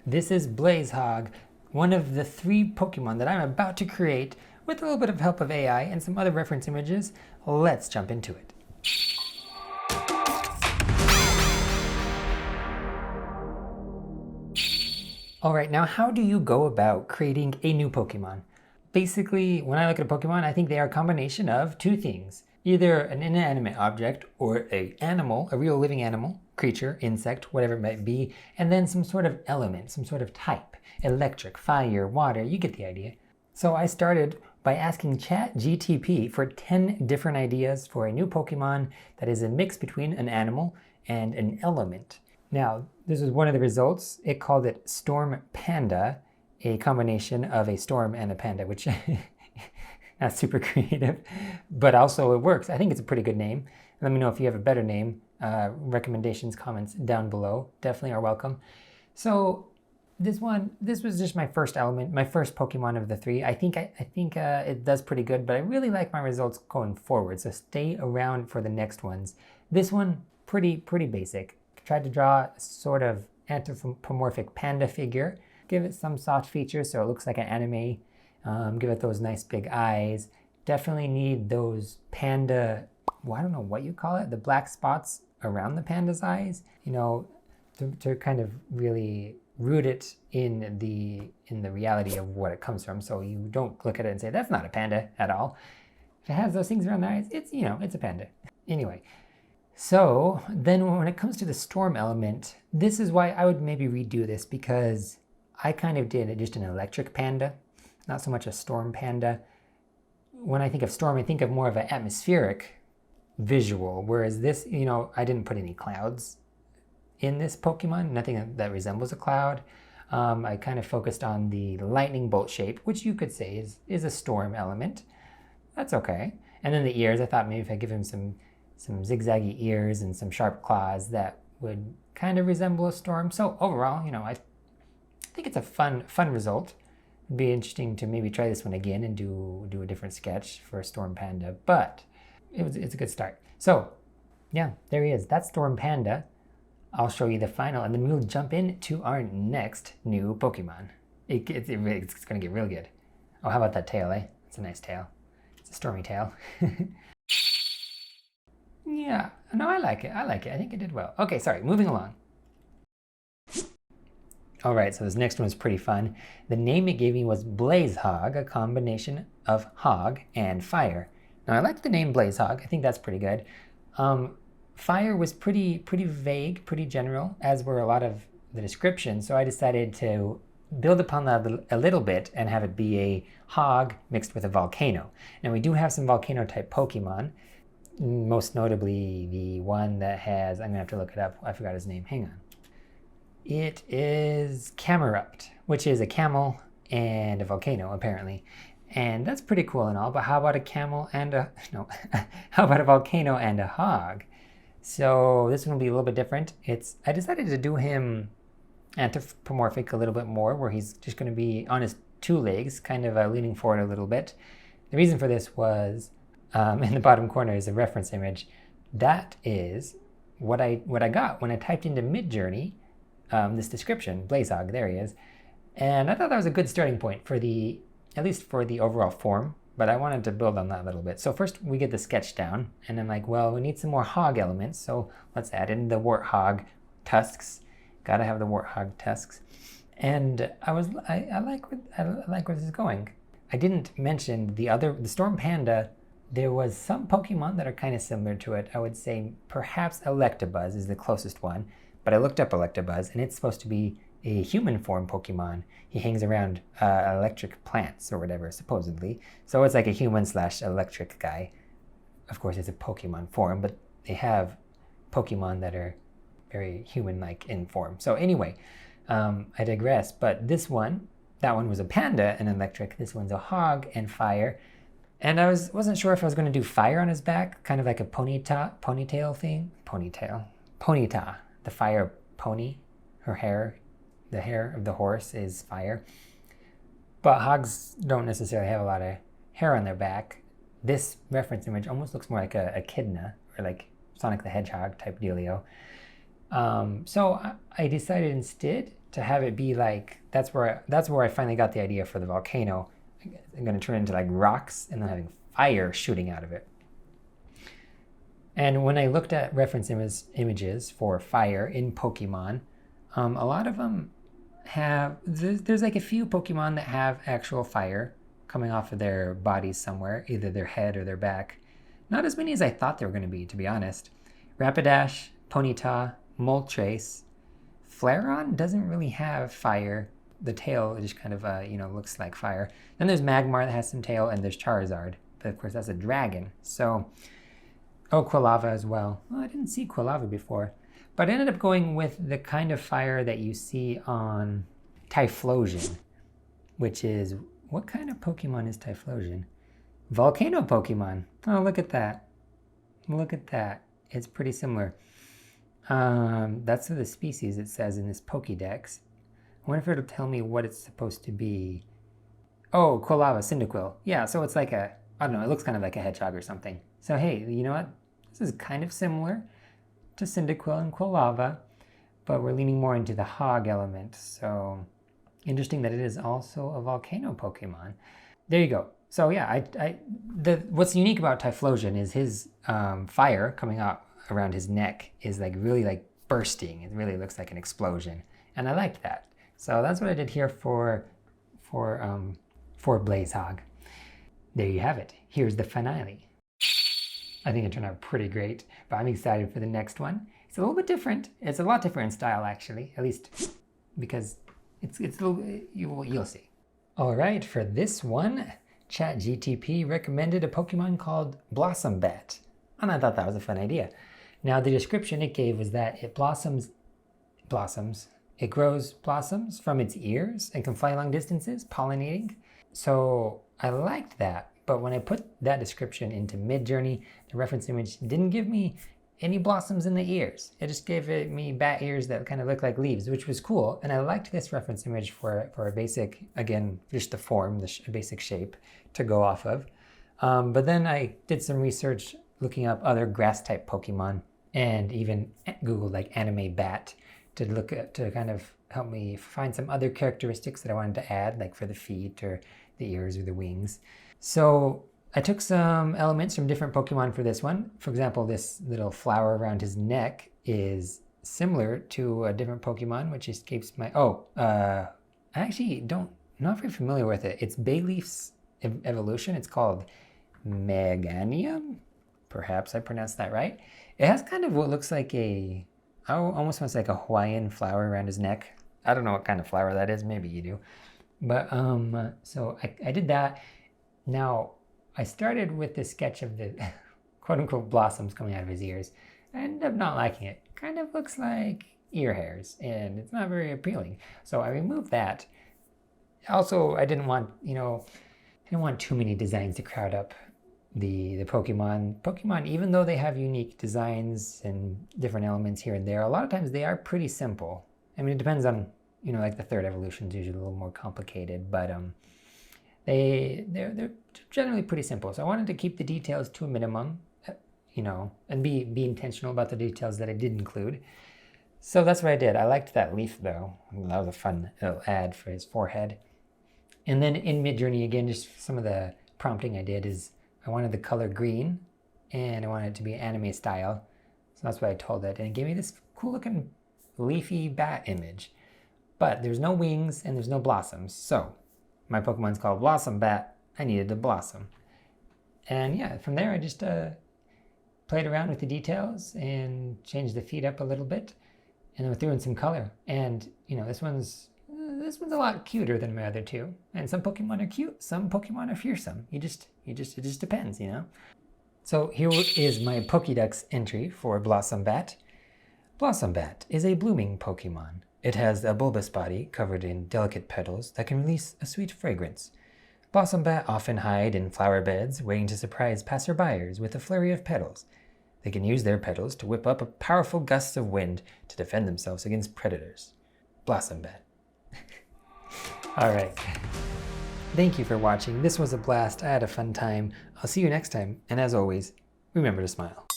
This is blazehog, one of the 3 Pokemon that I'm about to create with a little bit of help of AI and some other reference images. Let's jump into it. Alright, now how do you go about creating a new Pokemon? Basically, when I look at a Pokemon, I think they are a combination of 2 things. Either an inanimate object or an animal, a real living animal, creature, insect, whatever it might be, and then some sort of element, some sort of type. Electric, fire, water, you get the idea. So I started by asking ChatGTP for 10 different ideas for a new Pokemon that is a mix between an animal and an element. Now, this is one of the results. It called it Stormpanda, a combination of a storm and a panda, which not super creative, but also it works. I think it's a pretty good name. Let me know if you have a better name. Recommendations, comments down below definitely are welcome. So this was just my first element, my first Pokemon of the 3. I think it does pretty good, but I really like my results going forward. So stay around for the next ones. This one, pretty basic. Tried to draw a sort of anthropomorphic panda figure. Give it some soft features so it looks like an anime. Give it those nice big eyes. Definitely need those panda, well, I don't know what you call it, the black spots around the panda's eyes, you know, to kind of really root it in the reality of what it comes from. So you don't look at it and say, that's not a panda at all. If it has those things around the eyes, it's, you know, it's a panda. Anyway, so then when it comes to the storm element, this is why I would maybe redo this, because I kind of did just an electric panda, not so much a storm panda. When I think of storm, I think of more of an atmospheric visual, whereas this, you know, I didn't put any clouds in this Pokemon, nothing that resembles a cloud. I kind of focused on the lightning bolt shape, which you could say is a storm element. That's okay. And then the ears, I thought maybe if I give him some zigzaggy ears and some sharp claws, that would kind of resemble a storm. So overall, you know, I think it's a fun result. It'd be interesting to maybe try this one again and do a different sketch for Stormpanda, but it's a good start. So yeah, there he is. That's Stormpanda. I'll show you the final, and then we'll jump into our next new Pokemon. It's going to get real good. Oh, how about that tail, eh? It's a nice tail. It's a stormy tail. Yeah, no, I like it. I think it did well. Okay, sorry, moving along. All right, so this next one is pretty fun. The name it gave me was blazehog, a combination of hog and fire. Now, I like the name blazehog. I think that's pretty good. Fire was pretty vague, pretty general, as were a lot of the descriptions. So I decided to build upon that a little bit and have it be a hog mixed with a volcano. Now, we do have some volcano-type Pokemon, most notably the one that has, I'm going to have to look it up. I forgot his name. Hang on. It is Camerupt, which is a camel and a volcano, apparently. And that's pretty cool and all, but how about a camel and a, no, how about a volcano and a hog? So this one will be a little bit different. I decided to do him anthropomorphic a little bit more, where he's just going to be on his 2 legs, kind of leaning forward a little bit. The reason for this was, in the bottom corner is a reference image. That is what I got when I typed into Midjourney, this description, blazehog, there he is. And I thought that was a good starting point for at least for the overall form, but I wanted to build on that a little bit. So first we get the sketch down, and I'm like, well, we need some more hog elements, so let's add in the warthog tusks. Gotta have the warthog tusks. And I like where this is going. I didn't mention the Stormpanda. There was some Pokemon that are kind of similar to it. I would say perhaps Electabuzz is the closest one, but I looked up Electabuzz, and it's supposed to be a human form Pokemon. He hangs around electric plants or whatever, supposedly. So it's like a human/electric guy. Of course, it's a Pokemon form, but they have Pokemon that are very human-like in form. So anyway, I digress, but that one was a panda and electric. This one's a hog and fire. And I wasn't sure if I was going to do fire on his back, kind of like a ponytail thing. Ponyta, the fire pony, her hair, the hair of the horse is fire. But hogs don't necessarily have a lot of hair on their back. This reference image almost looks more like a echidna, or like Sonic the Hedgehog type dealio. So I decided instead to have it be like, that's where I finally got the idea for the volcano. I'm going to turn it into like rocks and then having fire shooting out of it. And when I looked at reference images for fire in Pokemon, a lot of them have, there's like a few Pokemon that have actual fire coming off of their bodies somewhere, either their head or their back. Not as many as I thought they were going to be honest. Rapidash, Ponyta, Moltres. Flareon doesn't really have fire. The tail just kind of, looks like fire. Then there's Magmar that has some tail, and there's Charizard. But of course, that's a dragon. So, Quilava as well. Well, I didn't see Quilava before. But I ended up going with the kind of fire that you see on Typhlosion, which is, what kind of Pokemon is Typhlosion? Volcano Pokemon. Oh, look at that. Look at that. It's pretty similar. That's the species it says in this Pokédex. I wonder if it'll tell me what it's supposed to be. Oh, Quilava, Cyndaquil. Yeah, so it's like a, I don't know, it looks kind of like a hedgehog or something. So hey, you know what? This is kind of similar to Cyndaquil and Quilava, but we're leaning more into the hog element. So interesting that it is also a volcano Pokemon. There you go. So yeah, what's unique about Typhlosion is his fire coming out around his neck is like really like bursting. It really looks like an explosion, and I liked that. So that's what I did here for blazehog. There you have it. Here's the finale. I think it turned out pretty great, but I'm excited for the next one. It's a little bit different. It's a lot different in style, actually, at least because it's a little, you'll see. All right, for this one, ChatGTP recommended a Pokemon called blossombat, and I thought that was a fun idea. Now, the description it gave was that it it grows blossoms from its ears and can fly long distances, pollinating. So I liked that, but when I put that description into Midjourney, the reference image didn't give me any blossoms in the ears. It just gave me bat ears that kind of look like leaves, which was cool. And I liked this reference image for a basic, again, just the form, the basic shape to go off of. But then I did some research looking up other grass type Pokemon and even Googled like anime bat to kind of help me find some other characteristics that I wanted to add, like for the feet or the ears or the wings. So I took some elements from different Pokemon for this one. For example, this little flower around his neck is similar to a different Pokemon, which escapes my, I actually not very familiar with it. It's Bayleaf's evolution. It's called Meganium. Perhaps I pronounced that right. It has kind of what looks like almost looks like a Hawaiian flower around his neck. I don't know what kind of flower that is. Maybe you do. But so I did that. Now, I started with the sketch of the quote-unquote blossoms coming out of his ears. I ended up not liking it. Kind of looks like ear hairs, and it's not very appealing. So I removed that. Also, I didn't want too many designs to crowd up the Pokemon. Pokemon, even though they have unique designs and different elements here and there, a lot of times they are pretty simple. I mean, it depends on, like the third evolution is usually a little more complicated, but they're generally pretty simple. So I wanted to keep the details to a minimum, and be intentional about the details that I did include. So that's what I did. I liked that leaf though. That was a fun little ad for his forehead. And then in Midjourney, again, just some of the prompting I did is I wanted the color green and I wanted it to be anime style. So that's what I told it. And it gave me this cool looking leafy bat image. But there's no wings and there's no blossoms. So my Pokemon's called Blossombat. I needed to blossom. And yeah, from there I just played around with the details and changed the feet up a little bit. And then we threw in some color. And this one's a lot cuter than my other two. And some Pokemon are cute, some Pokemon are fearsome. It just depends, So here is my Pokédex entry for Blossombat. Blossombat is a blooming Pokemon. It has a bulbous body covered in delicate petals that can release a sweet fragrance. Blossombat often hide in flower beds, waiting to surprise passerbyers with a flurry of petals. They can use their petals to whip up a powerful gusts of wind to defend themselves against predators. Blossombat. All right. Thank you for watching. This was a blast. I had a fun time. I'll see you next time. And as always, remember to smile.